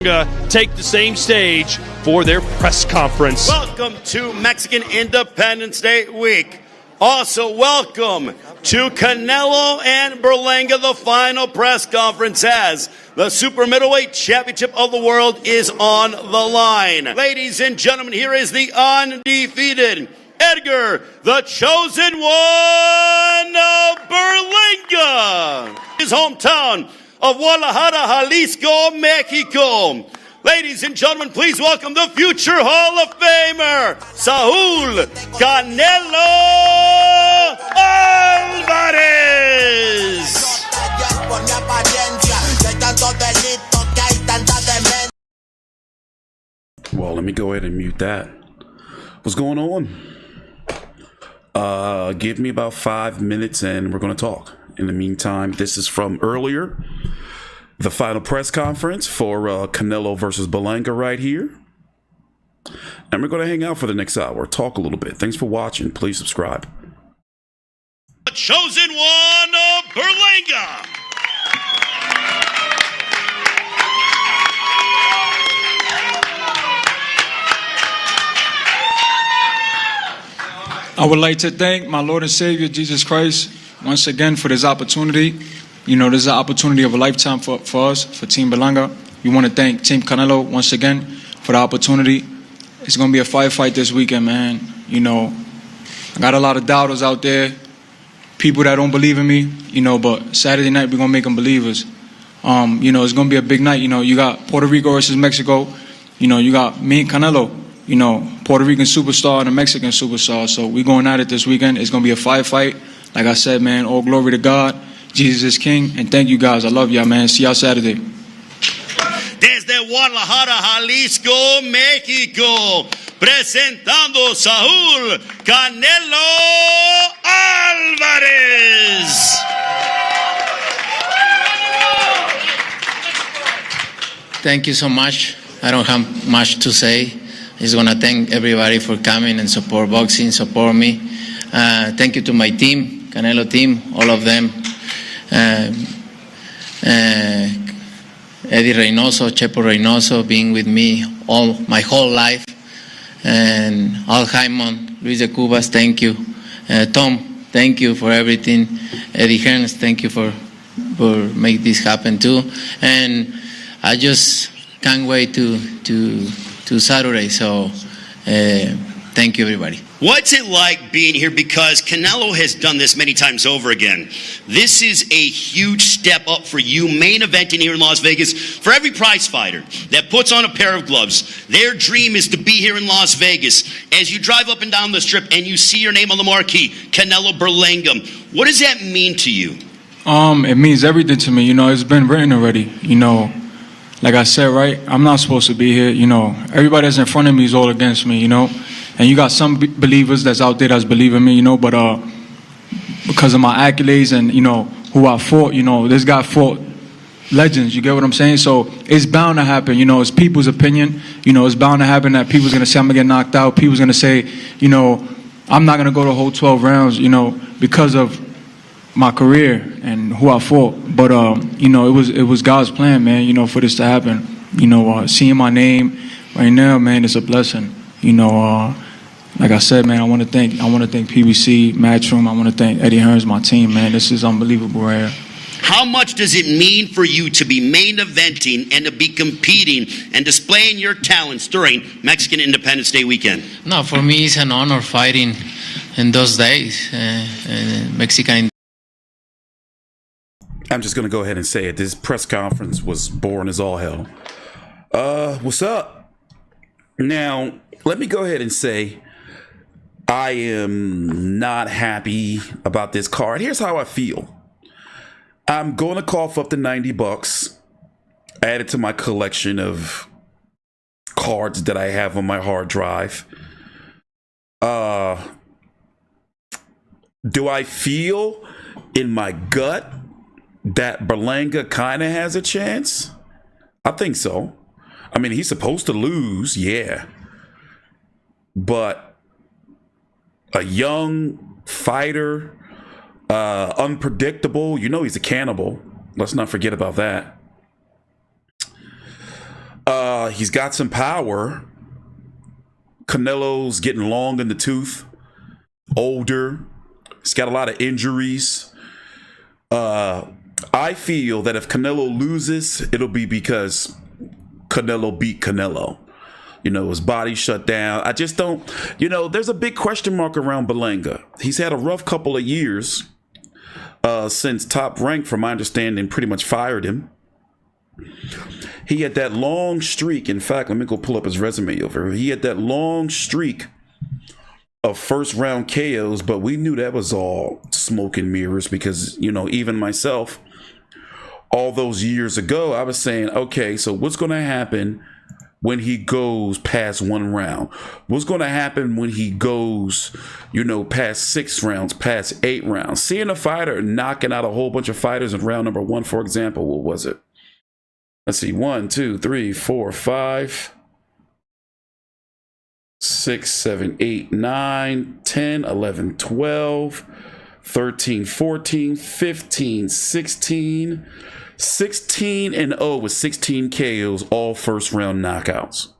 take the same stage for their press conference. Welcome to Mexican Independence Day week. Also, welcome to Canelo and Berlanga, the final press conference as the Super Middleweight Championship of the World is on the line. Ladies and gentlemen, here is the undefeated Edgar, the chosen one of Berlanga, his hometown of Guadalajara, Jalisco, Mexico. Ladies and gentlemen, please welcome the future Hall of Famer, Saul Canelo Alvarez. Well, let me go ahead and mute that. What's going on? Give me about 5 minutes and we're going to talk. In the meantime, this is from earlier, the final press conference for Canelo versus Berlanga right here. And we're going to hang out for the next hour, talk a little bit. Thanks for watching. Please subscribe. The chosen one of Berlanga. I would like to thank my Lord and Savior, Jesus Christ, once again for this opportunity. You know, this is an opportunity of a lifetime for us, for Team Berlanga. We want to thank Team Canelo once again for the opportunity. It's going to be a fight this weekend, man. You know, I got a lot of doubters out there, people that don't believe in me, you know, but Saturday night we're going to make them believers. You know, it's going to be a big night. You know, you got Puerto Rico versus Mexico. You know, you got me and Canelo, you know, Puerto Rican superstar and a Mexican superstar. So we're going at it this weekend. It's going to be a fight. Like I said, man, all glory to God. Jesus is King. And thank you guys. I love y'all, man. See y'all Saturday. Desde Guadalajara, Jalisco, México, presentando Saul Canelo Alvarez. Thank you so much. I don't have much to say. I just want to thank everybody for coming and support boxing, support me. Thank you to my team, Canelo team, all of them. Eddie Reynoso, Chepo Reynoso, being with me my whole life. And Al Jaimon, Luis de Cubas, thank you. Tom, thank you for everything. Eddie Hearns, thank you for make this happen too. And I just can't wait to Saturday. So thank you, everybody. What's it like being here? Because Canelo has done this many times over again. This is a huge step up for you, main eventing here in Las Vegas. For every prize fighter that puts on a pair of gloves, their dream is to be here in Las Vegas. As you drive up and down the strip and you see your name on the marquee, Canelo Berlanga, what does that mean to you? It means everything to me. You know, it's been written already. You know, like I said, right, I'm not supposed to be here. You know, everybody that's in front of me is all against me, you know. And you got some believers that's out there that's believing me, you know, but because of my accolades and, you know, who I fought, you know, this guy fought legends, you get what I'm saying? So it's bound to happen, you know, it's people's opinion, you know, it's bound to happen that people's going to say I'm going to get knocked out, people's going to say, you know, I'm not going to go the whole 12 rounds, you know, because of my career and who I fought. But, you know, it was God's plan, man, you know, for this to happen. You know, seeing my name right now, man, it's a blessing. You know, like I said, man, I want to thank PBC, Matchroom. I want to thank Eddie Hearns, my team, man. This is unbelievable right here. How much does it mean for you to be main eventing and to be competing and displaying your talents during Mexican Independence Day weekend? No, for me, it's an honor fighting in those days, Mexican. I'm just going to go ahead and say it. This press conference was boring as all hell. What's up? Now, let me go ahead and say I am not happy about this card. Here's how I feel. I'm going to cough up the $90, add it to my collection of cards that I have on my hard drive. Do I feel in my gut that Berlanga kind of has a chance? I think so. I mean, he's supposed to lose, yeah. But a young fighter, unpredictable, you know he's a cannibal. Let's not forget about that. He's got some power. Canelo's getting long in the tooth, older. He's got a lot of injuries. I feel that if Canelo loses, it'll be because Canelo beat Canelo. His body shut down. I just don't, there's a big question mark around Berlanga. He's had a rough couple of years since Top Rank, from my understanding, pretty much fired him. He had that long streak. In fact, let me go pull up his resume over here. He had that long streak of first round KOs, but we knew that was all smoke and mirrors because, even myself, all those years ago, I was saying, okay, so what's going to happen when he goes past one round? What's going to happen when he goes, past 6 rounds, past 8 rounds? Seeing a fighter knocking out a whole bunch of fighters in round number 1, for example, what was it? Let's see, 1, 2, 3, 4, 5, 6, 7, 8, 9, 10, 11, 12, 13, 14, 15, 16, 16-0 with 16 KOs, all first round knockouts.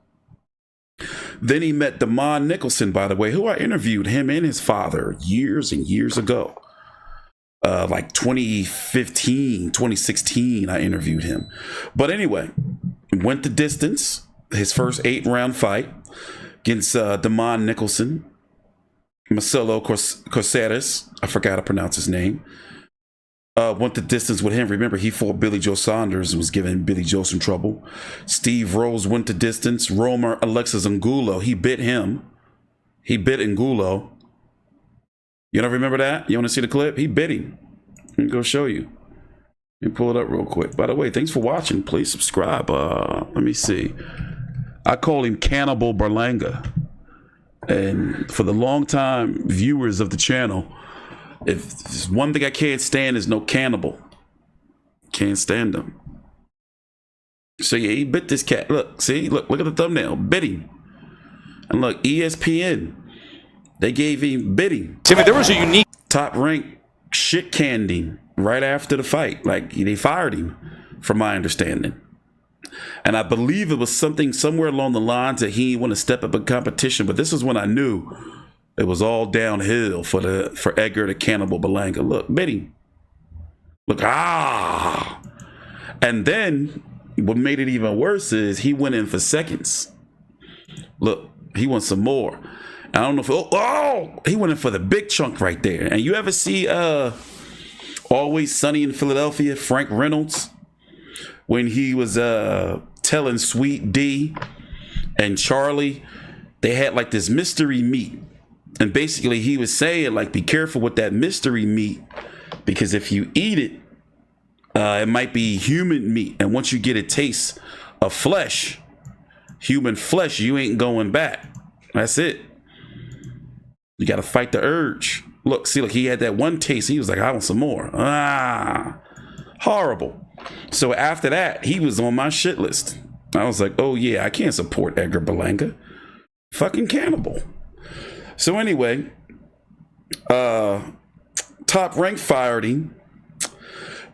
Then he met Damon Nicholson, by the way, who I interviewed, him and his father, years and years ago. Like 2015, 2016, I interviewed him. But anyway, went the distance. His first 8-round fight against Damon Nicholson. Marcelo Corceres, I forgot to pronounce his name. Went the distance with him. Remember, he fought Billy Joe Saunders and was giving Billy Joe some trouble. Steve Rose went the distance. Romer Alexis Angulo, he bit him. He bit Angulo. You don't remember that? You want to see the clip? He bit him. Let me go show you. Let me pull it up real quick. By the way, thanks for watching. Please subscribe. Let me see. I call him Cannibal Berlanga. And for the long-time viewers of the channel, if there's one thing I can't stand is no cannibal. Can't stand them. So yeah, he bit this cat. Look, see? Look at the thumbnail. Bit him. And look, ESPN. They gave him bidding. Timmy, there was a unique Top Rank shit canned him right after the fight. Like, they fired him, from my understanding. And I believe it was something somewhere along the lines that he didn't want to step up in competition. But this is when I knew it was all downhill for Edgar the Cannibal Berlanga. Look, bit him. Look, And then what made it even worse is he went in for seconds. Look, he wants some more. I don't know if he went in for the big chunk right there. And you ever see Always Sunny in Philadelphia, Frank Reynolds, when he was telling Sweet D and Charlie, they had like this mystery meat. And basically he was saying, like, be careful with that mystery meat, because if you eat it, it might be human meat. And once you get a taste of flesh, human flesh, you ain't going back. That's it. You got to fight the urge. Look, see, he had that one taste. He was like, I want some more. Horrible. So after that, he was on my shit list. I was like, oh yeah, I can't support Edgar Berlanga. Fucking cannibal. So anyway, Top Rank fired him.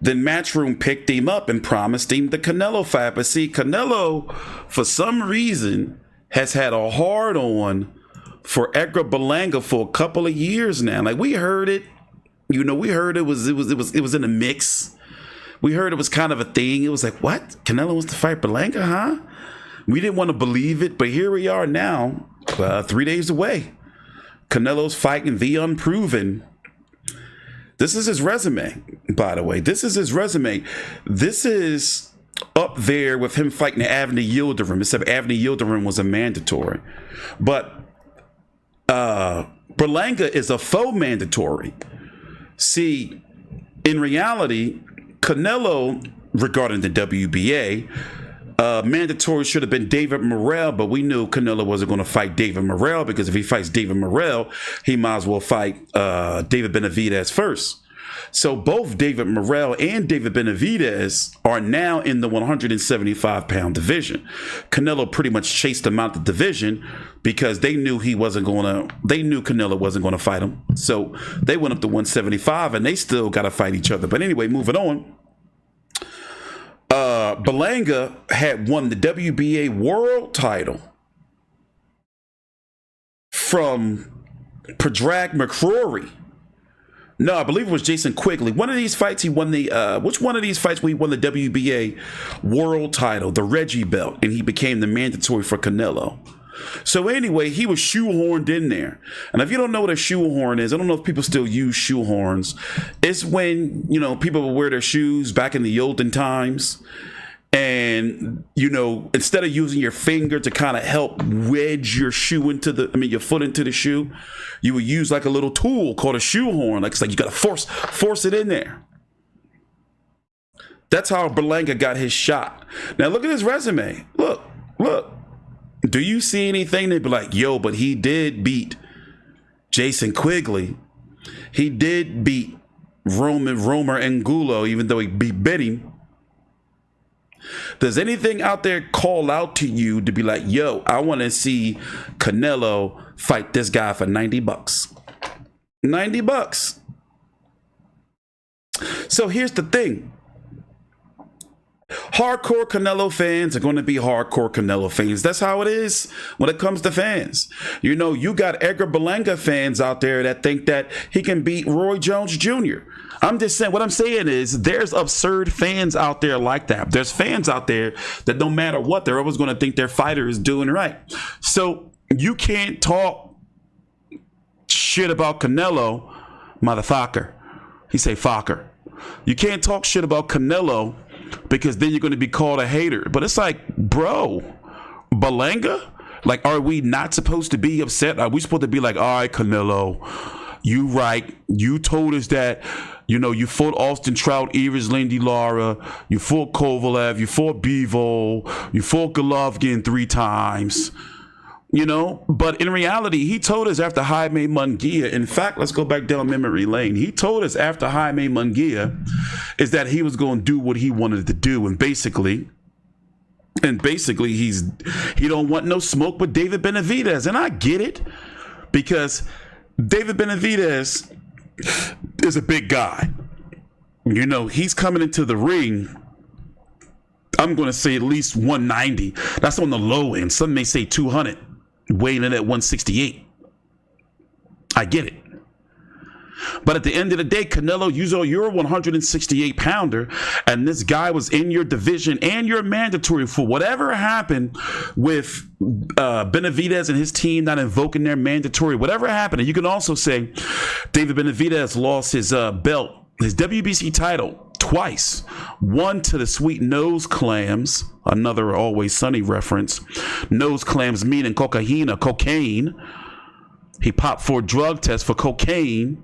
Then Matchroom picked him up and promised him the Canelo fight. But see, Canelo, for some reason, has had a hard on for Edgar Berlanga for a couple of years now. Like, we heard it, we heard it was in the mix. We heard it was kind of a thing. It was like, what? Canelo wants to fight Berlanga, huh? We didn't want to believe it, but here we are now, 3 days away. Canelo's fighting the unproven. This is his resume, by the way. This is his resume. This is up there with him fighting Avni Yildirim, except Avni Yildirim was a mandatory. But Berlanga is a faux mandatory. See, in reality, Canelo, regarding the WBA, mandatory should have been David Morrell, but we knew Canelo wasn't going to fight David Morrell, because if he fights David Morrell, he might as well fight David Benavidez first. So both David Morrell and David Benavidez are now in the 175-pound division. Canelo pretty much chased him out the division because they knew Canelo wasn't going to fight him. So they went up to 175, and they still got to fight each other. But anyway, moving on. Berlanga had won the WBA world title from Predrag McCrory. No, I believe it was Jason Quigley. One of these fights, he won the, which one of these fights where he won the WBA world title, the Reggie belt, and he became the mandatory for Canelo. So anyway, he was shoehorned in there. And if you don't know what a shoehorn is, I don't know if people still use shoehorns. It's when, you know, people would wear their shoes back in the olden times. And, you know, instead of using your finger to kind of help wedge your shoe into your foot into the shoe, you would use like a little tool called a shoehorn. Like, it's like you got to force it in there. That's how Berlanga got his shot. Now look at his resume. Look. Do you see anything that be like, yo, but he did beat Jason Quigley. He did beat Romer Angulo, even though he bit him. Does anything out there call out to you to be like, yo, I want to see Canelo fight this guy for $90? $90. So here's the thing. Hardcore Canelo fans are going to be hardcore Canelo fans. That's how it is when it comes to fans. You know, you got Edgar Berlanga fans out there that think that he can beat Roy Jones Jr. I'm just saying, what I'm saying is there's absurd fans out there like that. There's fans out there that no matter what, they're always going to think their fighter is doing right. So you can't talk shit about Canelo, motherfucker. He say fucker. You can't talk shit about Canelo because then you're going to be called a hater. But it's like, bro, Berlanga? Like, are we not supposed to be upset? Are we supposed to be like, all right, Canelo, you right. You told us that, you know, you fought Austin Trout, Erislandy, Lara, you fought Kovalev, you fought Bivol, you fought Golovkin 3 times. You know, but in reality, he told us after Jaime Munguia, in fact, let's go back down memory lane. He told us after Jaime Munguia is that he was going to do what he wanted to do. And basically he don't want no smoke with David Benavidez. And I get it, because David Benavidez is a big guy. You know, he's coming into the ring, I'm going to say at least 190. That's on the low end. Some may say 200. Weighing in at 168. I get it. But at the end of the day, Canelo, you're a 168 pounder, and this guy was in your division and you're mandatory for whatever happened with Benavidez and his team not invoking their mandatory, whatever happened. And you can also say David Benavidez lost his belt, his WBC title, twice. One to the sweet nose clams, another Always Sunny reference. Nose clams meaning cocaine. He popped for a drug test for cocaine.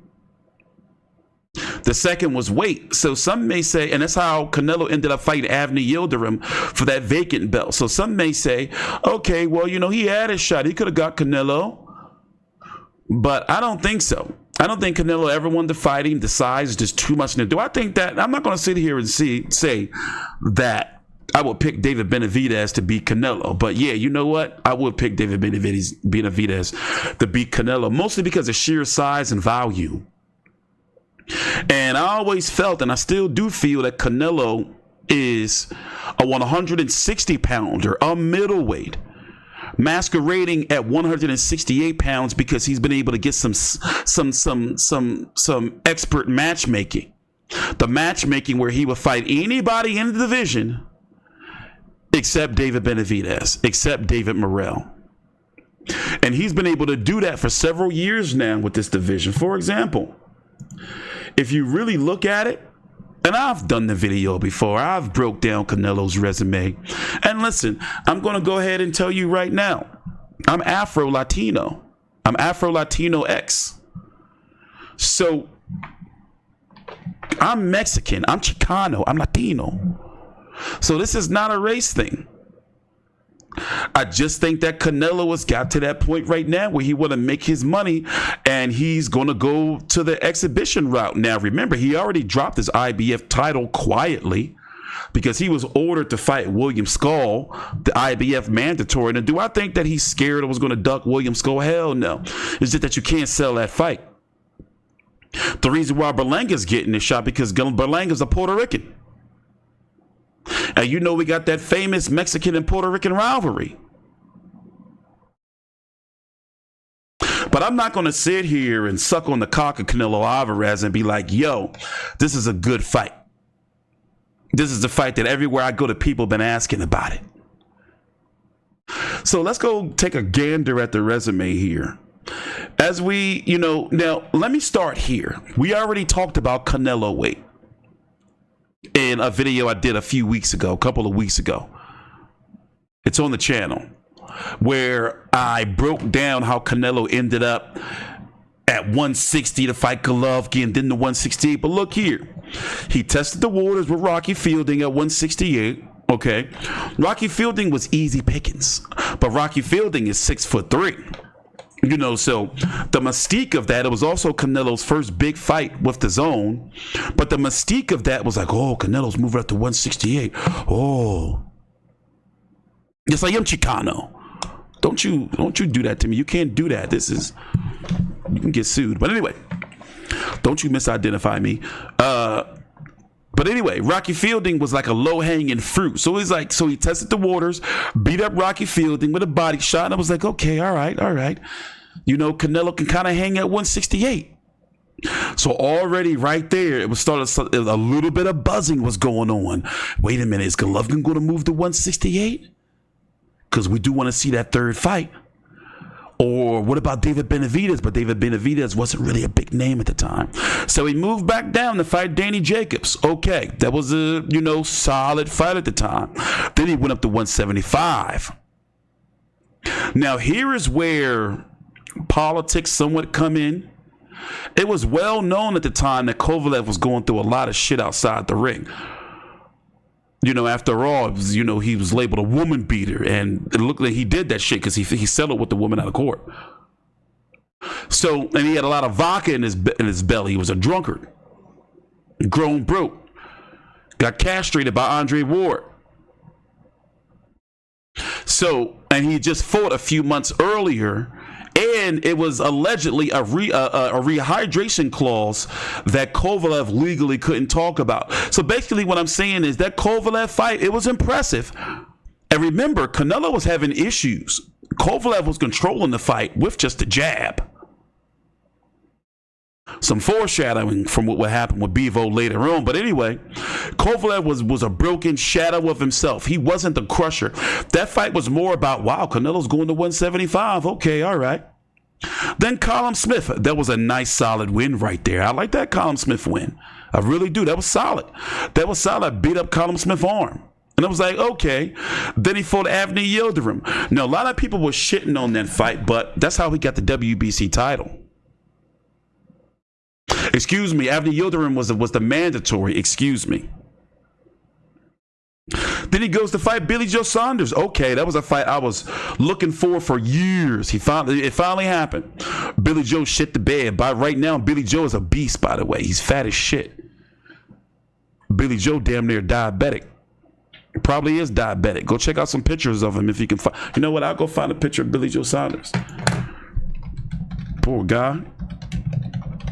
The second was weight. So some may say, and that's how Canelo ended up fighting Avni Yildirim for that vacant belt. So some may say, okay, well, you know, he had a shot. He could have got Canelo. But I don't think so. I don't think Canelo ever wanted to fight him. The size is just too much to do. I think that I'm not going to sit here and say that I would pick David Benavidez to beat Canelo. But yeah, you know what? I would pick David Benavidez to beat Canelo, mostly because of sheer size and value. And I always felt, and I still do feel, that Canelo is a 160 pounder, a middleweight, masquerading at 168 pounds because he's been able to get some expert matchmaking. The matchmaking where he would fight anybody in the division except David Benavidez, except David Morrell. And he's been able to do that for several years now with this division. For example, if you really look at it, and I've done the video before, I've broke down Canelo's resume. And listen, I'm going to go ahead and tell you right now, I'm Afro-Latino. I'm Afro-Latino X. So I'm Mexican. I'm Chicano. I'm Latino. So this is not a race thing. I just think that Canelo has got to that point right now where he want to make his money and he's going to go to the exhibition route. Now, remember, he already dropped his IBF title quietly because he was ordered to fight William Skull, the IBF mandatory. Now, do I think that he's scared or was going to duck William Skull? Hell no. It's just that you can't sell that fight. The reason why Berlanga's getting this shot because Berlanga's a Puerto Rican. And you know we got that famous Mexican and Puerto Rican rivalry. But I'm not going to sit here and suck on the cock of Canelo Alvarez and be like, yo, this is a good fight. This is the fight that everywhere I go to people been asking about it. So let's go take a gander at the resume here. As we, now let me start here. We already talked about Canelo weight in a video I did a couple of weeks ago. It's on the channel, where I broke down how Canelo ended up at 160 to fight Golovkin and then to 168. But look here, he tested the waters with Rocky Fielding at 168. Okay, Rocky Fielding was easy pickings, but Rocky Fielding is 6'3". So the mystique of that, it was also Canelo's first big fight with the DAZN, but the mystique of that was like, oh, Canelo's moving up to 168. Oh, yes, I am Chicano. Don't you do that to me. You can't do that. You can get sued. But anyway, don't you misidentify me. But anyway, Rocky Fielding was like a low-hanging fruit. So he tested the waters, beat up Rocky Fielding with a body shot, and I was like, okay, all right. Canelo can kind of hang at 168. So already right there, it was started a little bit of buzzing was going on. Wait a minute, is Golovkin going to move to 168? Because we do want to see that third fight. Or what about David Benavidez? But David Benavidez wasn't really a big name at the time. So he moved back down to fight Danny Jacobs. Okay, that was a, solid fight at the time. Then he went up to 175. Now here is where politics somewhat come in. It was well known at the time that Kovalev was going through a lot of shit outside the ring. After all, it was, he was labeled a woman beater, and it looked like he did that shit because he settled with the woman out of court. So, and he had a lot of vodka in his belly. He was a drunkard, grown broke, got castrated by Andre Ward. So, and he just fought a few months earlier, and it was allegedly a rehydration clause that Kovalev legally couldn't talk about. So basically what I'm saying is that Kovalev fight, it was impressive. And remember, Canelo was having issues. Kovalev was controlling the fight with just a jab. Some foreshadowing from what would happen with Bivol later on. But anyway, Kovalev was a broken shadow of himself. He wasn't the crusher. That fight was more about, wow, Canelo's going to 175. Okay, all right. Then Callum Smith. That was a nice, solid win right there. I like that Callum Smith win. I really do. That was solid. Beat up Callum Smith's arm. And I was like, okay. Then he fought Avni Yildirim. Now, a lot of people were shitting on that fight, but that's how he got the WBC title. Excuse me, Avni Yildirim was the mandatory. Excuse me. Then he goes to fight Billy Joe Saunders. Okay, that was a fight I was looking for years. It finally happened. Billy Joe shit the bed. By right now, Billy Joe is a beast, by the way. He's fat as shit. Billy Joe damn near diabetic. Probably is diabetic. Go check out some pictures of him if you can find. You know what? I'll go find a picture of Billy Joe Saunders. Poor guy.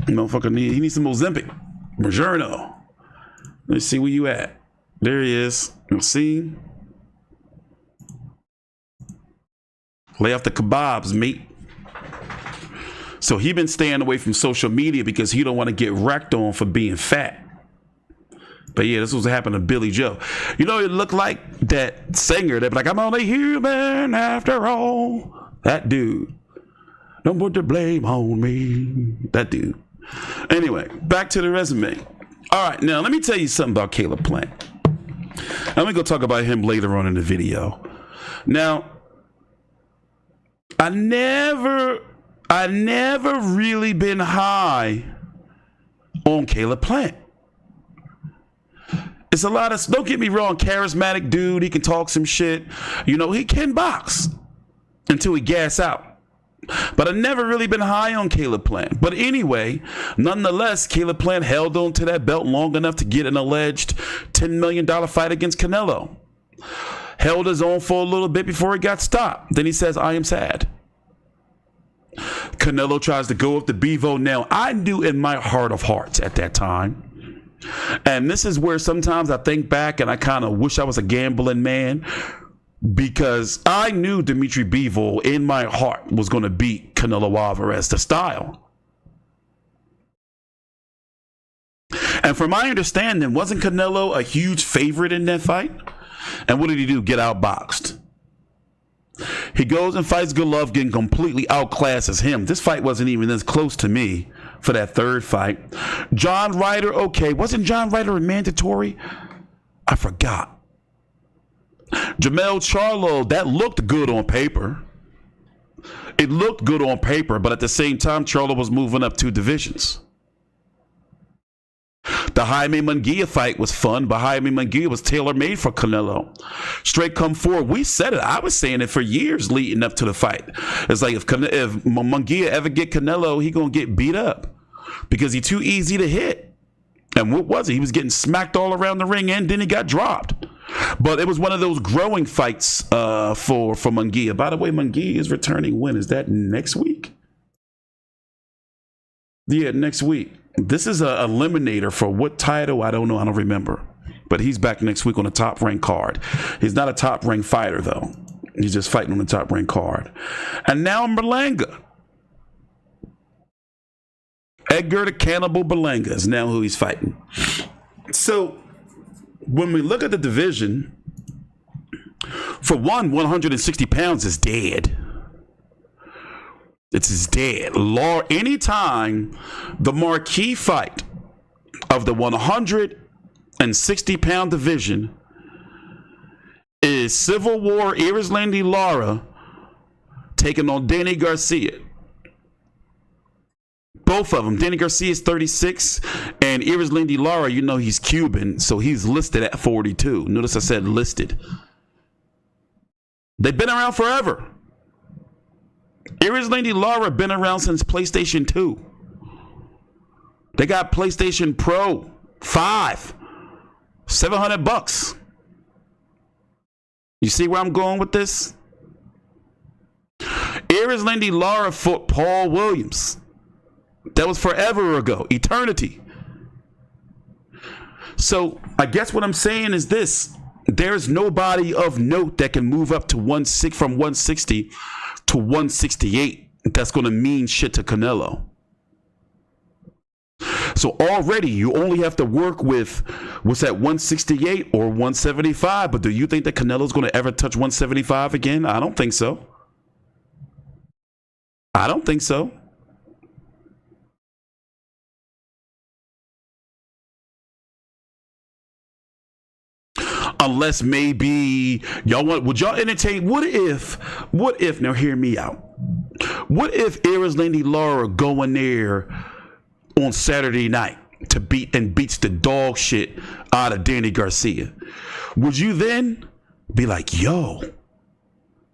Motherfucker he needs some Ozempic. Mojerno. Let's see where you at. There he is. You'll see. Lay off the kebabs, mate. So he been staying away from social media because he don't want to get wrecked on for being fat. But yeah, this was what happened to Billy Joe. It looked like that singer that be like, I'm only human after all. That dude. Don't put the blame on me. That dude. Anyway, back to the resume. All right, now let me tell you something about Caleb Plant. I'm going to go talk about him later on in the video. Now, I never really been high on Caleb Plant. It's a lot of, don't get me wrong, charismatic dude. He can talk some shit. He can box until he gas out. But I've never really been high on Caleb Plant. But anyway, nonetheless, Caleb Plant held on to that belt long enough to get an alleged $10 million fight against Canelo. Held his own for a little bit before he got stopped. Then he says, I am sad. Canelo tries to go up to Bivol. Now, I knew in my heart of hearts at that time And this is where sometimes I think back and I kind of wish I was a gambling man, because I knew Dimitri Bivol in my heart was going to beat Canelo Alvarez to style. And from my understanding, wasn't Canelo a huge favorite in that fight? And what did he do? Get outboxed. He goes and fights Golovkin, completely outclasses him. This fight wasn't even as close to me for that third fight. John Ryder, okay. Wasn't John Ryder a mandatory? I forgot. Jamel Charlo, that looked good on paper. It looked good on paper, but at the same time, Charlo was moving up 2 divisions. The Jaime Munguia fight was fun, but Jaime Munguia was tailor-made for Canelo. Straight come forward. We said it. I was saying it for years leading up to the fight. It's like if Munguia ever get Canelo, he going to get beat up because he's too easy to hit. And what was it? He was getting smacked all around the ring, and then he got dropped. But it was one of those growing fights for Munguia. By the way, Munguia is returning when? Is that next week? Yeah, next week. This is a eliminator for what title? I don't know. I don't remember. But he's back next week on the top ranked card. He's not a top ranked fighter, though. He's just fighting on the top ranked card. And now Berlanga. Edgar the Cannibal Berlanga is now who he's fighting. So when we look at the division, for one, 160 pounds is dead. It's dead. Anytime the marquee fight of the 160-pound division is Civil War Erislandy Lara taking on Danny Garcia. Both of them. Danny Garcia is 36, and Erislandy Lara, you know he's Cuban, so he's listed at 42. Notice I said listed. They've been around forever. Erislandy Lara been around since PlayStation 2. They got PlayStation Pro 5, $700. You see where I'm going with this? Erislandy Lara fought Paul Williams. That was forever ago, eternity. So I guess what I'm saying is this: there's nobody of note that can move up to from 160 to 168 that's going to mean shit to Canelo. So already you only have to work with what's that, 168 or 175. But do you think that Canelo's going to ever touch 175 again? I don't think so. I don't think so. Unless maybe would y'all entertain, what if, now hear me out. What if Erislandy Lara go in there on Saturday night beats the dog shit out of Danny Garcia? Would you then be like, yo,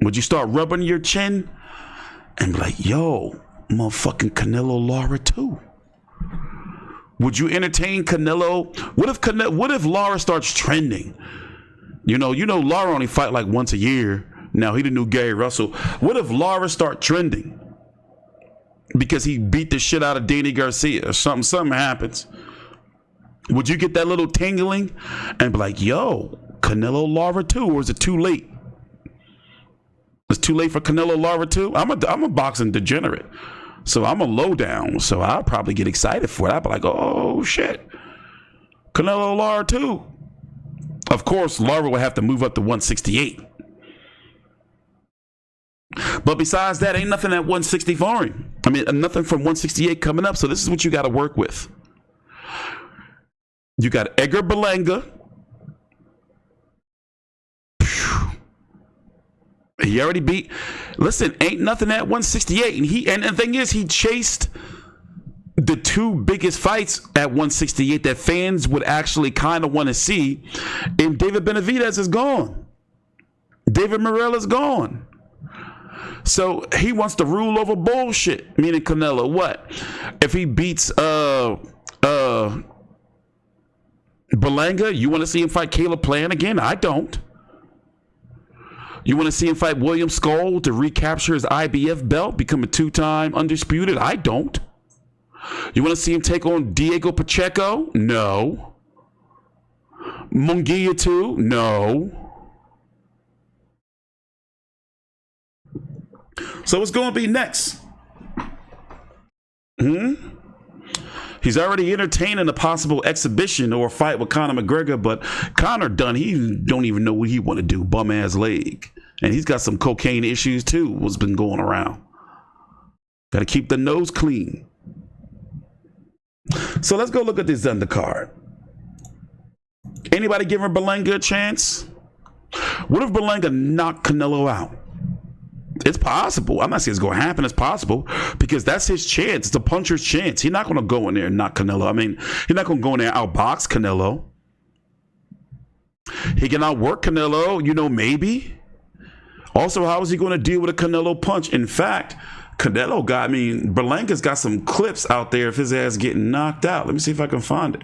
would you start rubbing your chin and be like, yo, motherfucking Canelo Lara too? Would you entertain Canelo? What if Lara starts trending? You know, Lara only fight like once a year. Now he the new Gary Russell. What if Lara start trending because he beat the shit out of Danny Garcia or something happens? Would you get that little tingling and be like, yo, Canelo Lara too? Or is it too late? It's too late for Canelo Lara too? I'm a boxing degenerate. So I'm a lowdown. So I'll probably get excited for it. I'll be like, oh shit, Canelo Lara too. Of course, Lara will have to move up to 168. But besides that, ain't nothing at 160 for him. I mean, nothing from 168 coming up. So this is what you got to work with. You got Edgar Berlanga. He already beat. Listen, ain't nothing at 168. And the thing is, he chased the two biggest fights at 168 that fans would actually kind of want to see. And David Benavidez is gone. David Morrell is gone. So he wants to rule over bullshit, meaning Canelo. What? If he beats Berlanga, you want to see him fight Caleb Plant again? I don't. You want to see him fight William Skoll to recapture his IBF belt, become a 2-time undisputed? I don't. You want to see him take on Diego Pacheco? No. Munguia too? No. So what's going to be next? He's already entertaining a possible exhibition or a fight with Conor McGregor, but Conor done. He don't even know what he want to do. Bum ass leg, and he's got some cocaine issues too. What's been going around? Got to keep the nose clean. So let's go look at this undercard. Anybody giving Berlanga a chance? What if Berlanga knocked Canelo out? It's possible. I'm not saying it's going to happen. It's possible because that's his chance. It's a puncher's chance. He's not going to go in there and knock Canelo. I mean, he's not going to go in there and outbox Canelo. He can outwork Canelo, maybe. Also, how is he going to deal with a Canelo punch? In fact, Berlanga's got some clips out there of his ass getting knocked out. Let me see if I can find it.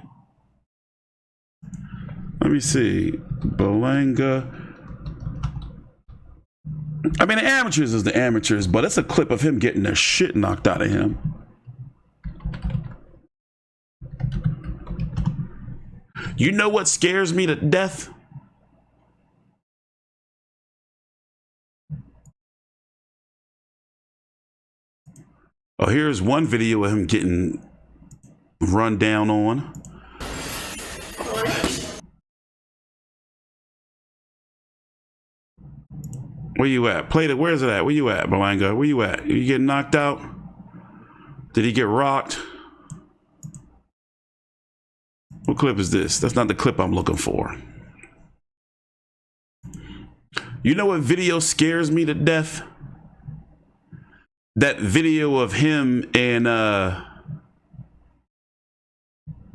Let me see. Berlanga. I mean, the amateurs is the amateurs, but it's a clip of him getting the shit knocked out of him. You know what scares me to death? Oh, here's one video of him getting run down on. Where you at? Played it. Where's it at? Where you at, Berlanga? Where you at? You getting knocked out? Did he get rocked? What clip is this? That's not the clip I'm looking for. You know what video scares me to death? That video of him and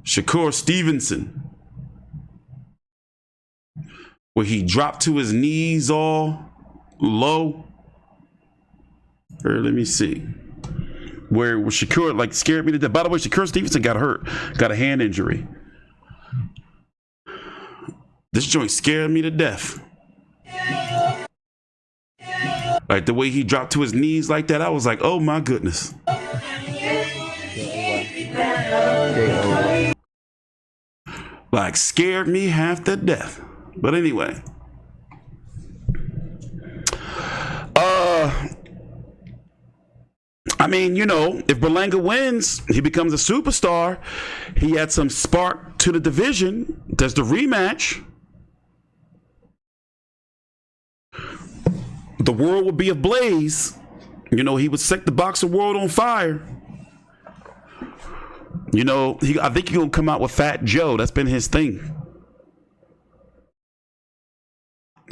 Shakur Stevenson, where he dropped to his knees all low. Or let me see. Where Shakur scared me to death. By the way, Shakur Stevenson got hurt, got a hand injury. This joint scared me to death. Like the way he dropped to his knees like that, I was like, oh my goodness. Like scared me half to death. But anyway. I mean, if Berlanga wins, he becomes a superstar. He had some spark to the division. There's the rematch. The world would be ablaze. He would set the boxing world on fire. I think he's going to come out with Fat Joe. That's been his thing.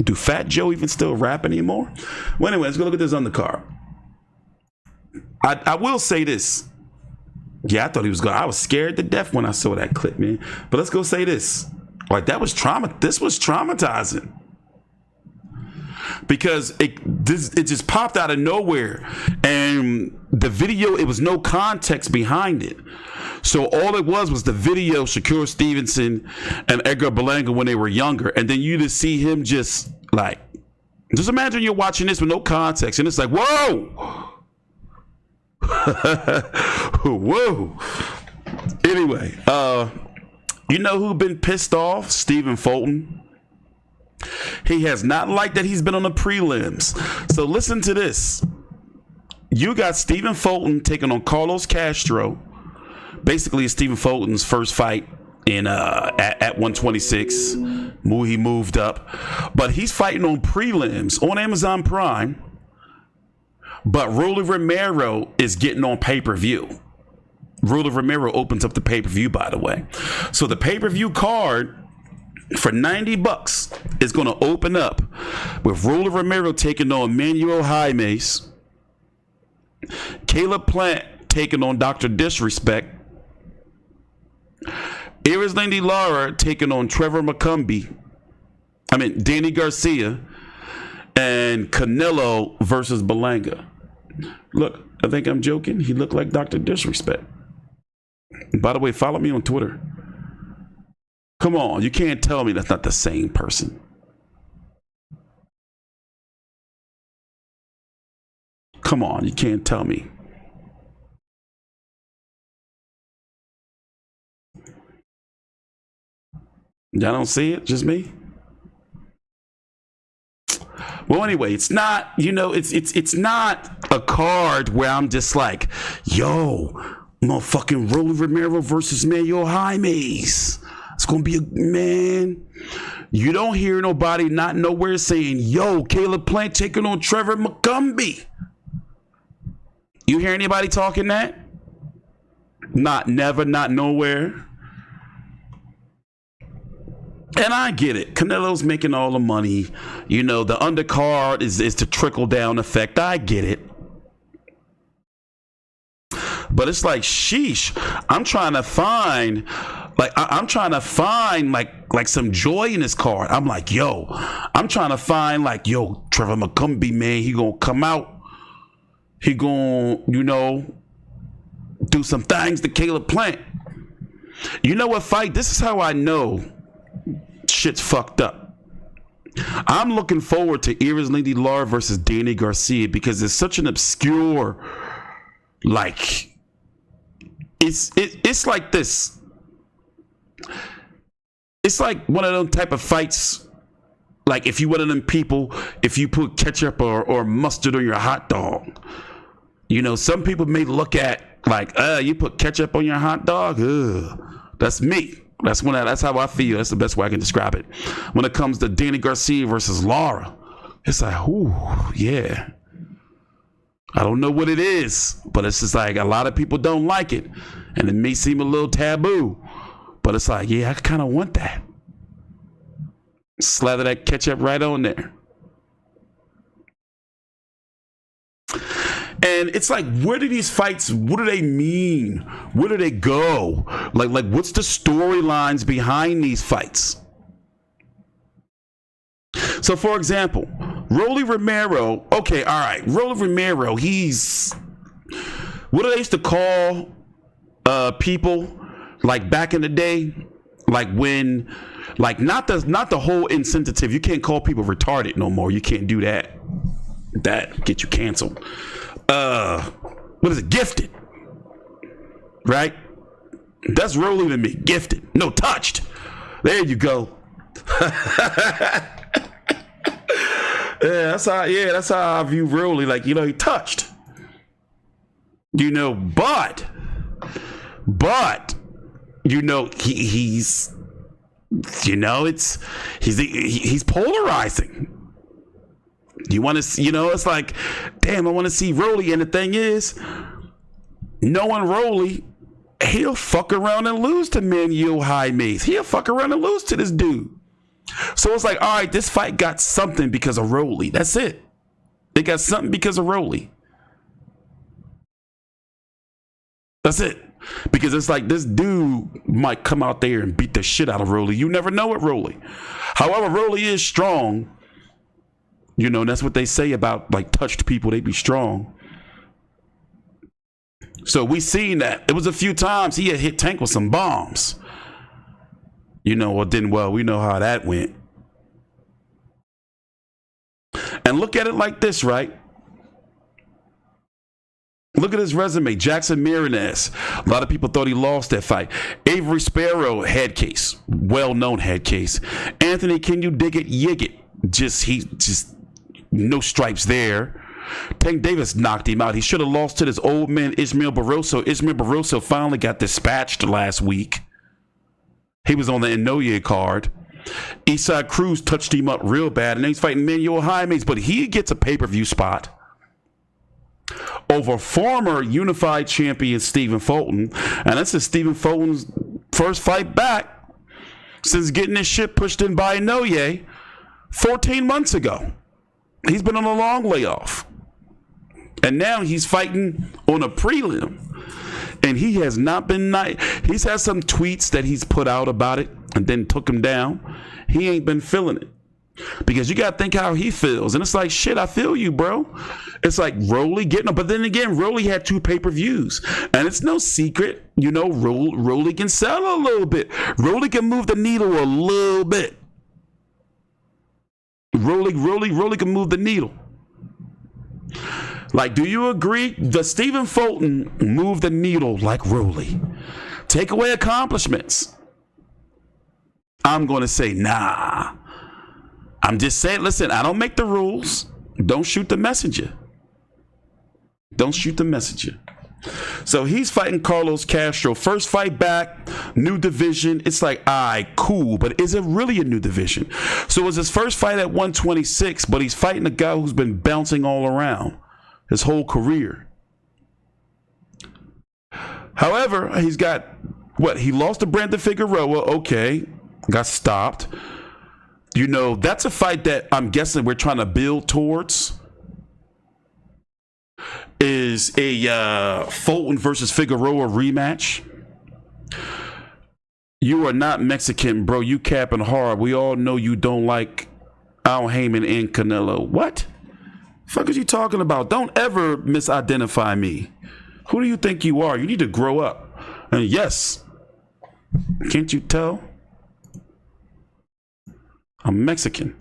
Do Fat Joe even still rap anymore? Well, anyway, let's go look at this undercard. I will say this. Yeah, I thought he was going. I was scared to death when I saw that clip, man. But let's go say this. That was trauma. This was traumatizing. Because it just popped out of nowhere. And the video, it was no context behind it. So all it was the video, Shakur Stevenson and Edgar Berlanga when they were younger. And then you just see him just imagine you're watching this with no context. And it's like, whoa. Whoa. Anyway, you know who been pissed off? Stephen Fulton. He has not liked that he's been on the prelims. So listen to this. You got Stephen Fulton taking on Carlos Castro. Basically, it's Stephen Fulton's first fight in at 126. He moved up, but he's fighting on prelims on Amazon Prime. But Romero is getting on pay-per-view. Romero opens up the pay-per-view, by the way. So the pay-per-view card for $90 is going to open up with Romero taking on Manuel Jaimes, Caleb Plant taking on Dr. Disrespect, Erislandy Lara taking on Trevor McCumby, Danny Garcia, and Canelo versus Berlanga. Look, I think I'm joking. He looked like Dr. Disrespect. By the way, follow me on Twitter. Come on, you can't tell me that's not the same person. Come on, you can't tell me. Y'all don't see it? Just me? Well, anyway, it's not, it's not a card where I'm just like, yo, motherfucking Rolly Romero versus Manuel Jaimes. It's going to be man. You don't hear nobody not nowhere saying, yo, Caleb Plant taking on Trevor McCumby. You hear anybody talking that? Not never, not nowhere. And I get it. Canelo's making all the money. The undercard is the trickle down effect. I get it. But it's like, sheesh. I'm trying to find like some joy in this card. I'm like, yo, I'm trying to find like, yo, Trevor McCumby, man, he gonna come out. He gonna, do some things to Caleb Plant. You know what fight? This is how I know shit's fucked up. I'm looking forward to Erislandy Lara versus Danny Garcia because it's such an obscure, like, it's like this. It's like one of those type of fights. Like if you one of them people, if you put ketchup or mustard on your hot dog, some people may look at like, you put ketchup on your hot dog. Ugh. That's me. That's how I feel. That's the best way I can describe it. When it comes to Danny Garcia versus Lara, it's like, ooh, yeah. I don't know what it is, but it's just like a lot of people don't like it, and it may seem a little taboo, but it's like, yeah, I kind of want that. Slather that ketchup right on there. And it's like, where do these fights, what do they mean? Where do they go? Like what's the storylines behind these fights? So, for example, Rolly Romero, okay, all right, Rolly Romero, he's, what do they used to call people, like back in the day? Like when, like not the whole insensitive, you can't call people retarded no more. You can't do that. That get you canceled. What is it? Gifted, right? That's Rolly to me. Gifted, no touched. There you go. That's how I view Rolly. Like, he touched. But he's he's polarizing. You want to see, it's like, damn, I want to see Rolly. And the thing is, knowing Rolly, he'll fuck around and lose to Manuel Jaimes. He'll fuck around and lose to this dude. So it's like, all right, this fight got something because of Rolly. That's it. They got something because of Rolly. That's it. Because it's like this dude might come out there and beat the shit out of Rolly. You never know it, Rolly. However, Rolly is strong. That's what they say about like touched people. They be strong. So we seen that. It was a few times he had hit Tank with some bombs. We know how that went. And look at it like this, right? Look at his resume. Jackson Marinez. A lot of people thought he lost that fight. Avery Sparrow, head case. Well-known head case. Anthony, can you dig it? Yig it. Just no stripes there. Tank Davis knocked him out. He should have lost to this old man, Ismael Barroso. Ismael Barroso finally got dispatched last week. He was on the Inoue card. Eastside Cruz touched him up real bad, and then he's fighting Manuel Jaimes, but he gets a pay-per-view spot over former unified champion Stephen Fulton. And this is Stephen Fulton's first fight back since getting his shit pushed in by Inoue 14 months ago. He's been on a long layoff. And now he's fighting on a prelim. And he has not been nice. He's had some tweets that he's put out about it and then took him down. He ain't been feeling it. Because you got to think how he feels. And it's like, shit, I feel you, bro. It's like Rolly getting him. But then again, Rolly had 2 pay-per-views. And it's no secret, Rolly can sell a little bit. Rolly can move the needle a little bit. Rolly can move the needle. Like, do you agree? Does Stephen Fulton move the needle like Rolly? Take away accomplishments. I'm going to say, nah. I'm just saying, listen, I don't make the rules. Don't shoot the messenger. Don't shoot the messenger. So he's fighting Carlos Castro. First fight back, new division. It's like, all right, cool. But is it really a new division? So it was his first fight at 126, but he's fighting a guy who's been bouncing all around his whole career. However, he's got, what? He lost to Brandon Figueroa. Okay. Got stopped. You know, that's a fight that I'm guessing we're trying to build towards. Is a Fulton versus Figueroa rematch. You are not Mexican, bro. You capping hard. We all know you don't like Al Heyman and Canelo. What? The fuck are you talking about? Don't ever misidentify me. Who do you think you are? You need to grow up. And yes, can't you tell? I'm Mexican.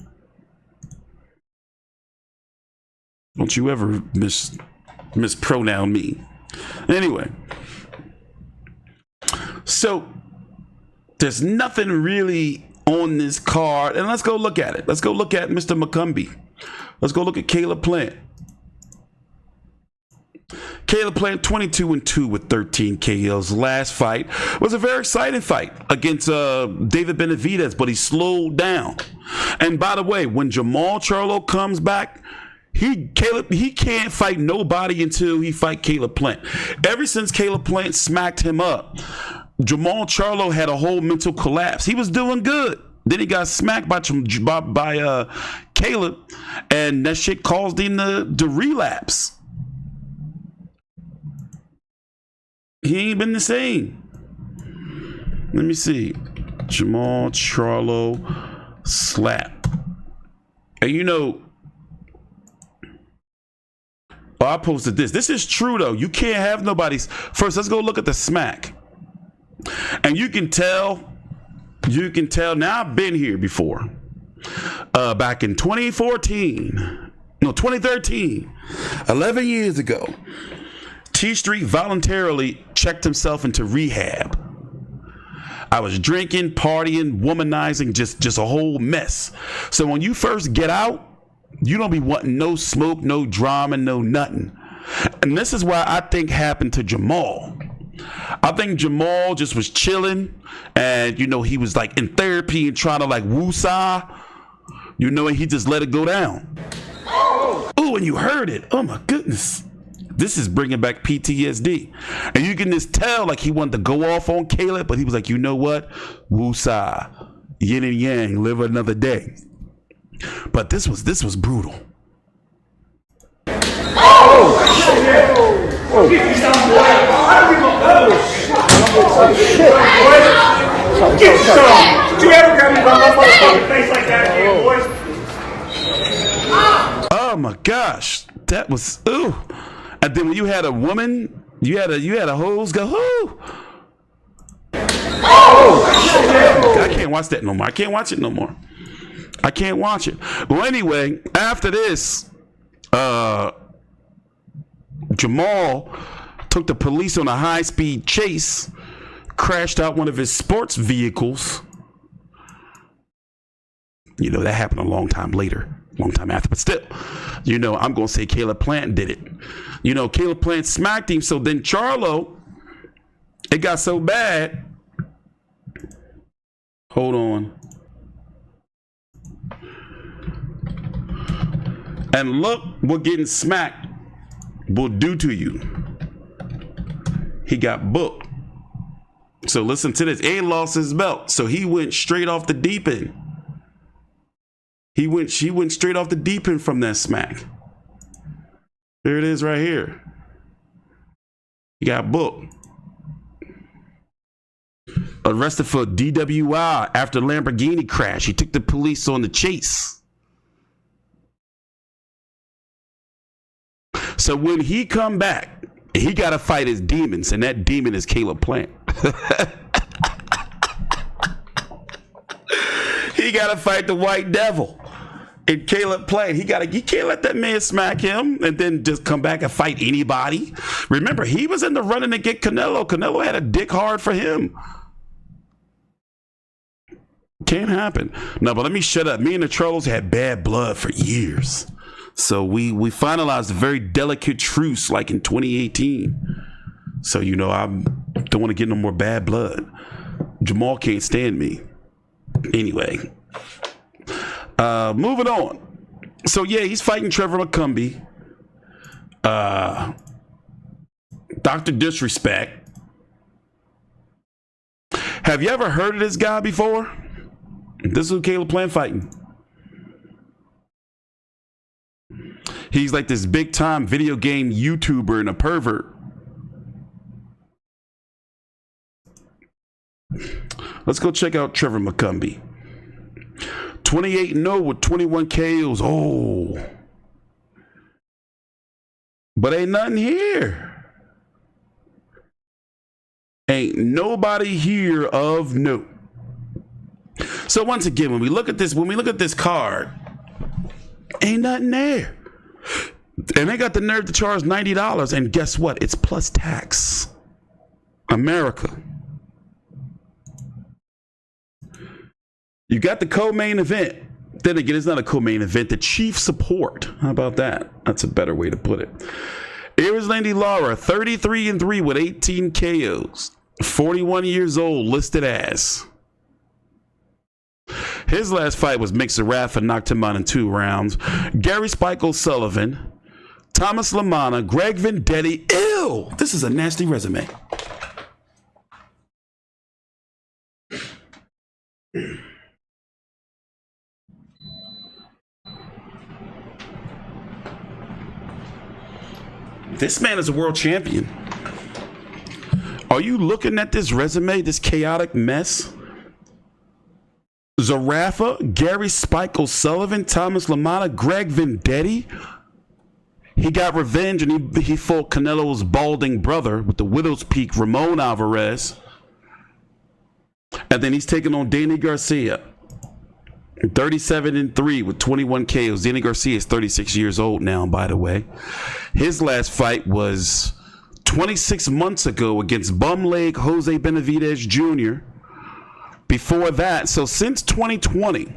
Don't you ever mispronoun me. Anyway, so there's nothing really on this card, and let's go look at it. Let's go look at Mr. McCumby. Let's go look at Caleb Plant. Caleb Plant 22-2 with 13 KOs. Last fight was a very exciting fight against David Benavidez, but he slowed down. And by the way, when Jamal Charlo comes back, he can't fight nobody until he fight Caleb Plant. Ever since Caleb Plant smacked him up, Jamal Charlo had a whole mental collapse. He was doing good. Then he got smacked by Caleb, and that shit caused him to relapse. He ain't been the same. Let me see. Jamal Charlo slap. And you know, I posted this. This is true though. You can't have nobody's. First, let's go look at the smack. And you can tell. Now I've been here before. Back in 2013, 11 years ago, TstreeT voluntarily checked himself into rehab. I was drinking, partying, womanizing, just a whole mess. So when you first get out, you don't be wanting no smoke, no drama, no nothing. And this is why I think happened to Jamal. I think Jamal just was chilling, and you know, he was like in therapy and trying to like woosah, you know, and he just let it go down. Oh, and you heard it. Oh my goodness. This is bringing back PTSD. And you can just tell like he wanted to go off on Caleb, but he was like, you know what? Woosah, yin and yang, live another day. But this was brutal. Oh my gosh, that was ooh. And then when you had a woman, you had a hose go whoo. I can't watch that no more. I can't watch it no more. I can't watch it. Well, anyway, after this, Jamal took the police on a high-speed chase, crashed out one of his sports vehicles. You know, that happened a long time after, but still, you know, I'm going to say Caleb Plant did it. You know, Caleb Plant smacked him, so then Charlo, it got so bad. Hold on. And look what getting smacked will do to you. He got booked. So listen to this. And lost his belt. So he went straight off the deep end. She went straight off the deep end from that smack. There it is right here. He got booked. Arrested for DWI after Lamborghini crash. He took the police on the chase. So when he come back, he got to fight his demons, and that demon is Caleb Plant. He got to fight the white devil. And Caleb Plant, he can't let that man smack him and then just come back and fight anybody. Remember, he was in the running to get Canelo. Canelo had a dick hard for him. Can't happen. No, but let me shut up. Me and the Charlos had bad blood for years. So we finalized a very delicate truce like in 2018. So, you know, I don't want to get no more bad blood. Jamal can't stand me. Anyway, moving on. So, yeah, he's fighting Trevor McCumby. Dr. Disrespect. Have you ever heard of this guy before? This is who Caleb Plant fighting. He's like this big time video game YouTuber and a pervert. Let's go check out Trevor McCumby. 28-0 with 21 KOs. Oh. But ain't nothing here. Ain't nobody here of note. So once again, when we look at this card, ain't nothing there. And they got the nerve to charge $90. And guess what? It's plus tax. America. You got the co-main event. Then again, it's not a co-main event. The chief support. How about that? That's a better way to put it. Erislandy Lara, 33-3 with 18 KOs. 41 years old, listed as. His last fight was Mixer Rafa, knocked him out in 2 rounds. Gary Spike O'Sullivan, Thomas Lamana, Greg Vendetti. Ew! This is a nasty resume. This man is a world champion. Are you looking at this resume, this chaotic mess? Zarafa, Gary Spike O'Sullivan, Thomas Lamana, Greg Vendetti. He got revenge and he fought Canelo's balding brother with the Widow's Peak, Ramon Alvarez. And then he's taking on Danny Garcia. 37-3 with 21 KOs. Danny Garcia is 36 years old now, by the way. His last fight was 26 months ago against bumleg Jose Benavidez Jr. Before that, so since 2020,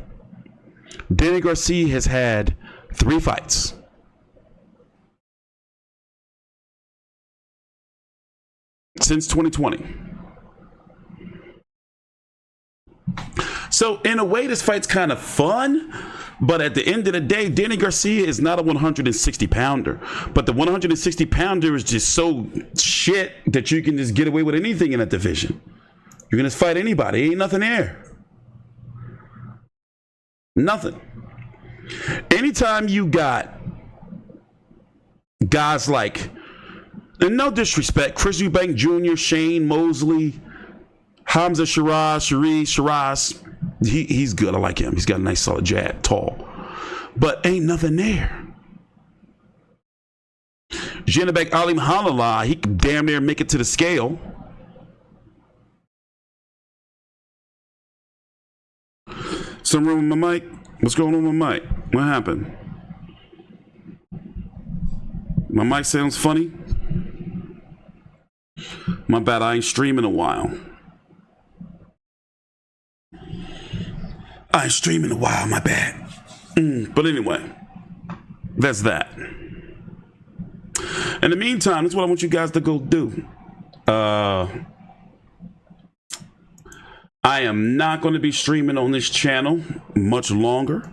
Danny Garcia has had 3 fights. Since 2020. So in a way, this fight's kind of fun, but at the end of the day, Danny Garcia is not a 160 pounder, but the 160 pounder is just so shit that you can just get away with anything in that division. You're going to fight anybody. Ain't nothing there. Nothing. Anytime you got guys like, and no disrespect, Chris Eubank Jr., Shane Mosley, Hamza Shiraz, he's good. I like him. He's got a nice solid jab, tall. But ain't nothing there. Janabek Alim Halala, he can damn near make it to the scale. Something wrong with my mic? What's going on with my mic? What happened? My mic sounds funny? My bad, I ain't streaming in a while. I ain't streaming in a while, my bad. But anyway, that's that. In the meantime, that's what I want you guys to go do. I am not going to be streaming on this channel much longer.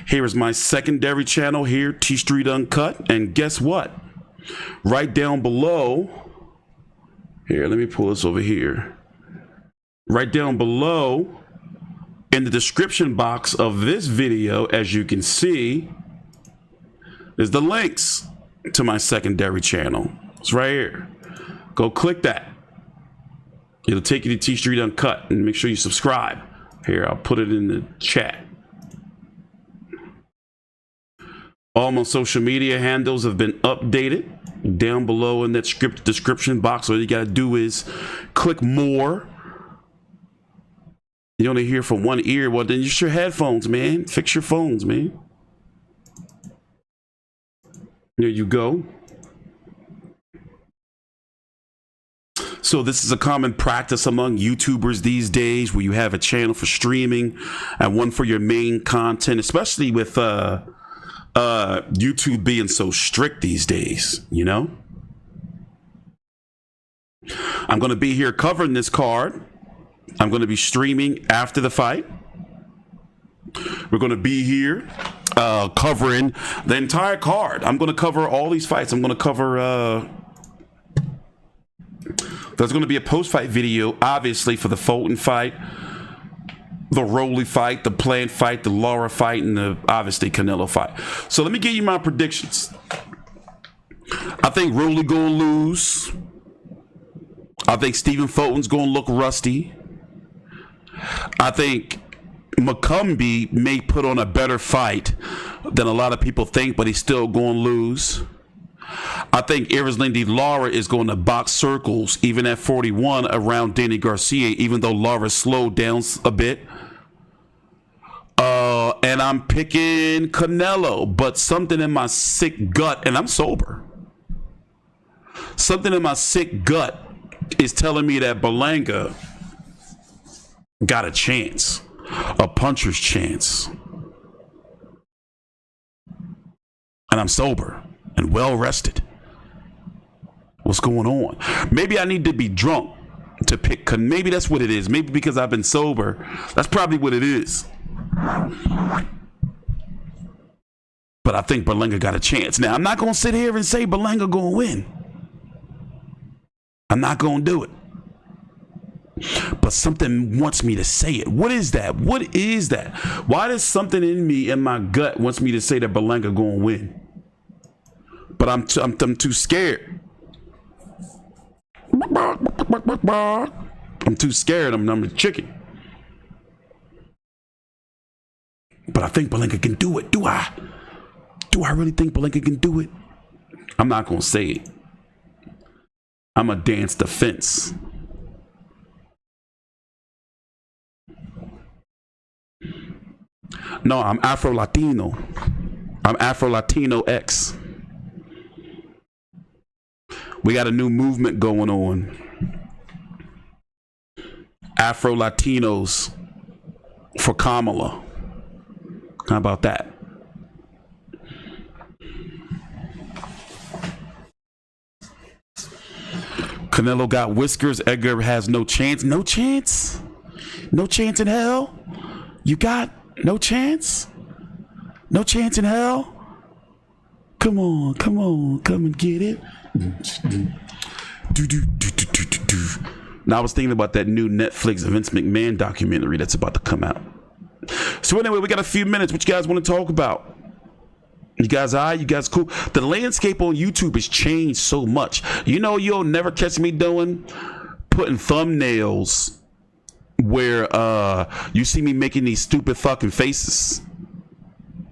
Here is my secondary channel here, TstreeT Uncut. And guess what? Right down below, here, let me pull this over here. Right down below, in the description box of this video, as you can see, is the links to my secondary channel. It's right here. Go click that. It'll take you to TstreeT Uncut, and make sure you subscribe. Here, I'll put it in the chat. All my social media handles have been updated down below in that description box. All you gotta do is click more. You only hear from one ear. Well, then use your headphones, man. Fix your phones, man. There you go. So this is a common practice among YouTubers these days, where you have a channel for streaming and one for your main content, especially with YouTube being so strict these days, you know? I'm going to be here covering this card. I'm going to be streaming after the fight. We're going to be here covering the entire card. I'm going to cover all these fights. I'm going to cover... there's going to be a post-fight video, obviously, for the Fulton fight, the Rolly fight, the Plant fight, the Lara fight, and the, obviously, Canelo fight. So let me give you my predictions. I think Rolly going to lose. I think Stephen Fulton's going to look rusty. I think McCumby may put on a better fight than a lot of people think, but he's still going to lose. I think Erislandy Lara is going to box circles, even at 41, around Danny Garcia, even though Lara slowed down a bit. And I'm picking Canelo, but something in my sick gut, and I'm sober, something in my sick gut is telling me that Berlanga got a chance, a puncher's chance. And I'm sober and well rested. What's going on? Maybe I need to be drunk to pick. Maybe that's what it is. Maybe because I've been sober. That's probably what it is. But I think Berlanga got a chance. Now, I'm not going to sit here and say Berlanga going to win. I'm not going to do it. But something wants me to say it. What is that? What is that? Why does something in me, in my gut, wants me to say that Berlanga going to win? But I'm too scared. I'm too scared. I'm a chicken. But I think Berlanga can do it. Do I? Do I really think Berlanga can do it? I'm not going to say it. I'm a dance the fence. No, I'm Afro-Latino. I'm Afro-Latino X. We got a new movement going on. Afro-Latinos for Kamala. How about that? Canelo got whiskers. Edgar has no chance. No chance? No chance in hell? You got no chance? No chance in hell? Come on, come and get it. Now I was thinking about that new Netflix Vince McMahon documentary that's about to come out. So anyway, we got a few minutes. What you guys want to talk about? You guys all right? You guys cool? The landscape on YouTube has changed so much. You know, you'll never catch me putting thumbnails where you see me making these stupid fucking faces.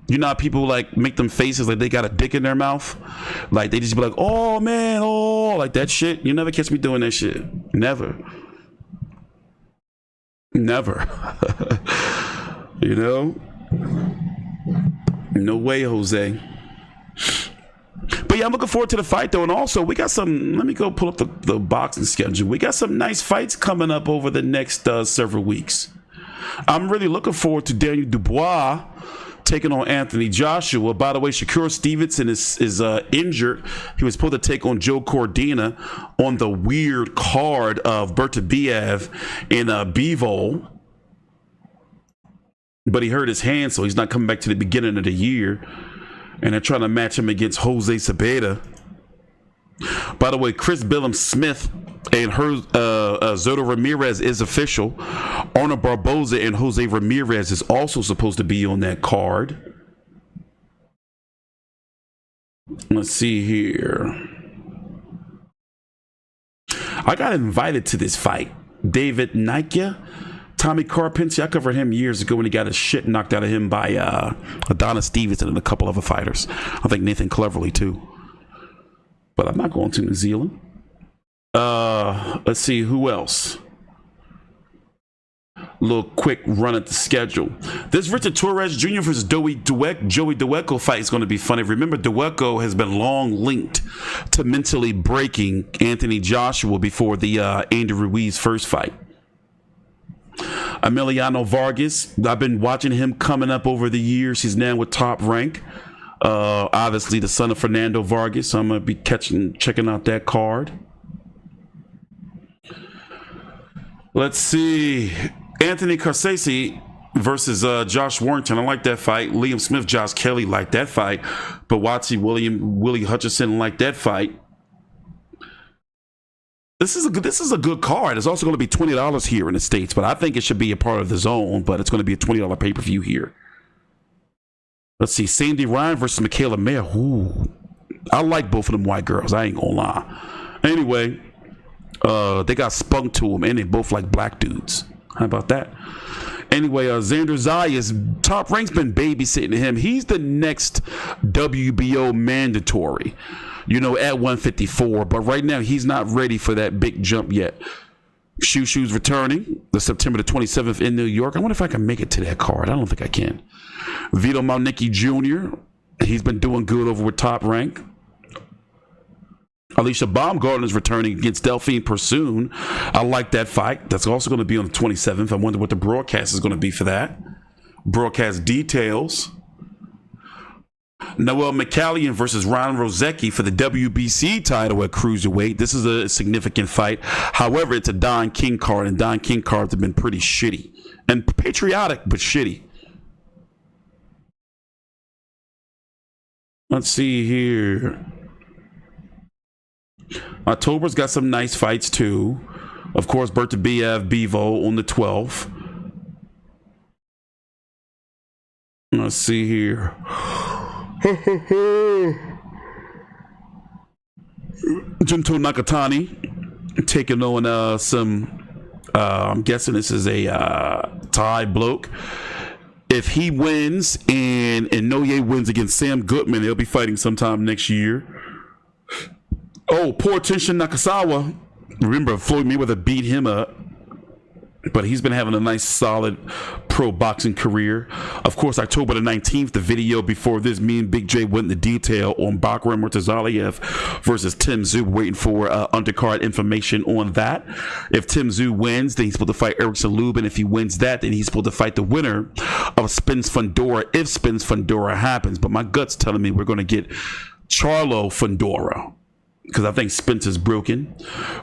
You know how people like make them faces like they got a dick in their mouth? Like they just be like, oh man, oh, like that shit. You never catch me doing that shit. Never. Never. You know? No way, Jose. But yeah, I'm looking forward to the fight though. And also we got some, let me go pull up the boxing schedule. We got some nice fights coming up over the next several weeks. I'm really looking forward to Daniel Dubois taking on Anthony Joshua. By the way, Shakur Stevenson is injured. He was supposed to take on Joe Cordina on the weird card of Bertabiev in Bivol. But he hurt his hand, so he's not coming back to the beginning of the year. And they're trying to match him against Jose Sabeda. By the way, Chris Billum-Smith and Zoto Ramirez is official. Arnold Barboza and Jose Ramirez is also supposed to be on that card. Let's see here. I got invited to this fight. David Naikia, Tommy Carpenter. I covered him years ago when he got his shit knocked out of him by Adonis Stevenson and a couple other fighters. I think Nathan Cleverly too. But I'm not going to New Zealand. Let's see who else. little quick run at the schedule. This Richard Torres Jr. versus Joey Dweko fight is going to be funny. Remember, Dweko has been long linked to mentally breaking Anthony Joshua before the Andy Ruiz first fight. Emiliano Vargas, I've been watching him coming up over the years. He's now with Top Rank. Obviously the son of Fernando Vargas, so I'm going to be checking out that card. Let's see. Anthony Carsesi versus Josh Warrington. I like that fight. Liam Smith, Josh Kelly like that fight. But Willie Hutchinson like that fight. This is a good card. It's also going to be $20 here in the States, but I think it should be a part of the zone, but it's going to be a $20 pay-per-view here. Let's see. Sandy Ryan versus Michaela Mayer. Ooh. I like both of them white girls. I ain't going to lie. Anyway, they got spunk to them, and they both like black dudes. How about that? Anyway, Xander Zayas, Top Rank's been babysitting him. He's the next WBO mandatory, at 154. But right now, he's not ready for that big jump yet. Shushu's returning the September the 27th in New York. I wonder if I can make it to that card. I don't think I can. Vito Malnicki Jr., he's been doing good over with Top Rank. Alicia Baumgartner is returning against Delphine Pursoon. I like that fight. That's also going to be on the 27th. I wonder what the broadcast is going to be for that. Broadcast details. Noel McCallion versus Ron Rozecki for the WBC title at Cruiserweight. This is a significant fight. However, it's a Don King card, and Don King cards have been pretty shitty. And patriotic, but shitty. Let's see here. October's got some nice fights too. Of course, Berta BF Bevo on the 12th. Let's see here. Junto Nakatani taking on some I'm guessing this is a Thai bloke. If he wins and Inoue wins against Sam Goodman, they'll be fighting sometime next year. Oh, poor Tenshin Nakasawa. Remember, Floyd Mayweather beat him up, but he's been having a nice, solid pro boxing career. Of course, October the 19th, the video before this, me and Big J went into detail on Bakram Murtazaliev versus Tim Tszyu, waiting for undercard information on that. If Tim Tszyu wins, then he's supposed to fight Erickson Lubin. If he wins that, then he's supposed to fight the winner of Spence Fundora, if Spence Fundora happens. But my gut's telling me we're going to get Charlo Fundora, because I think Spence is broken.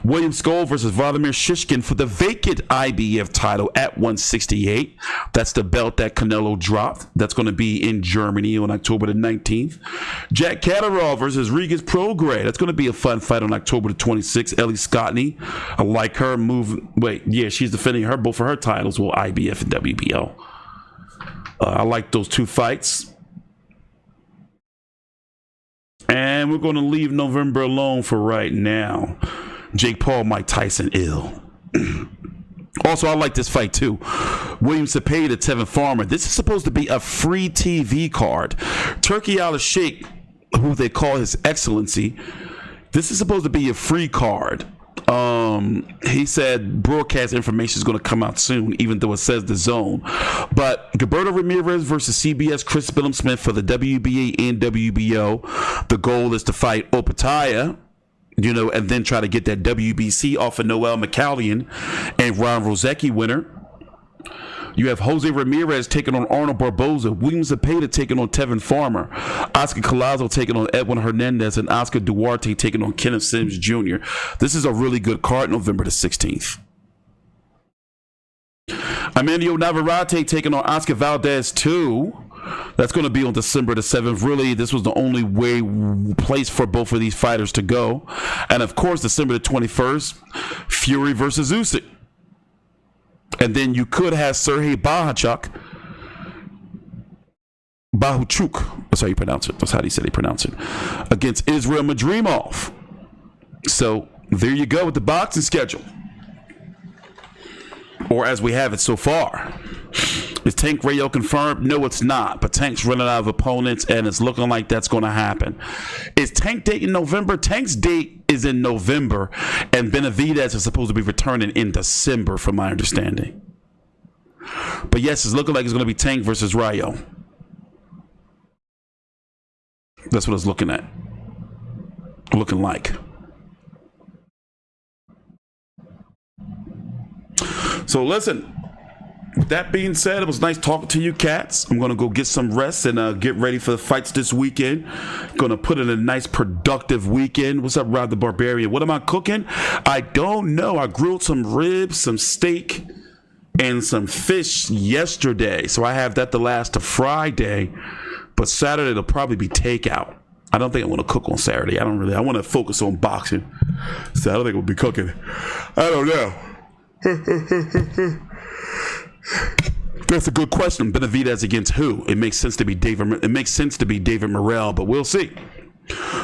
William Skoll versus Vladimir Shishkin for the vacant IBF title at 168. That's the belt that Canelo dropped. That's going to be in Germany on October the 19th. Jack Catterall versus Regis Prograis. That's going to be a fun fight on October the 26th. Ellie Scottney, I like her move. Wait, yeah, she's defending her both for her titles, well, IBF and WBO. I like those two fights. And we're going to leave November alone for right now. Jake Paul, Mike Tyson, ill. Also, I like this fight too. William Cepeda, Tevin Farmer. This is supposed to be a free TV card. Turki Al-Sheikh, who they call His Excellency, this is supposed to be a free card. He said broadcast information is going to come out soon, even though it says the zone. But Gilberto Ramirez versus CBS Chris Billum-Smith for the WBA and WBO. The goal is to fight Opataya, and then try to get that WBC off of Noel McCallion and Ron Rozecki winner. You have Jose Ramirez taking on Arnold Barboza, William Zepeda taking on Tevin Farmer, Oscar Collazo taking on Edwin Hernandez, and Oscar Duarte taking on Kenneth Sims Jr. This is a really good card, November the 16th. Amandio Navarrete taking on Oscar Valdez 2. That's going to be on December the 7th. Really, this was the only place for both of these fighters to go. And of course, December the 21st, Fury versus Usyk. And then you could have Sergey Bahuchuk. That's how you pronounce it. That's how he said he pronounced it. Against Israel Madrimov. So there you go with the boxing schedule. Or as we have it so far. Is Tank Rayo confirmed? No, it's not. But Tank's running out of opponents, and it's looking like that's going to happen. Is Tank date in November? Tank's date is in November, and Benavidez is supposed to be returning in December, from my understanding. But yes, it's looking like it's going to be Tank versus Rayo. That's what it's looking like. So listen, with that being said, it was nice talking to you cats. I'm going to go get some rest and get ready for the fights this weekend. Going to put in a nice productive weekend. What's up, Rob the Barbarian? What am I cooking? I don't know. I grilled some ribs, some steak, and some fish yesterday. So I have that to last to Friday. But Saturday it'll probably be takeout. I don't think I want to cook on Saturday. I want to focus on boxing. So I don't think we'll be cooking. I don't know. That's a good question. Benavidez against who? It makes sense to be David Morrell, but we'll see.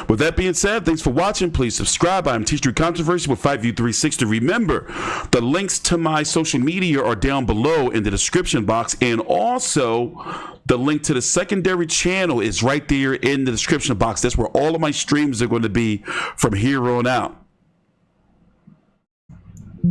With that being said, thanks for watching. Please subscribe. I'm TstreeT Controversy with Fight View 360. Remember, the links to my social media are down below in the description box, and also the link to the secondary channel is right there in the description box. That's where all of my streams are going to be from here on out.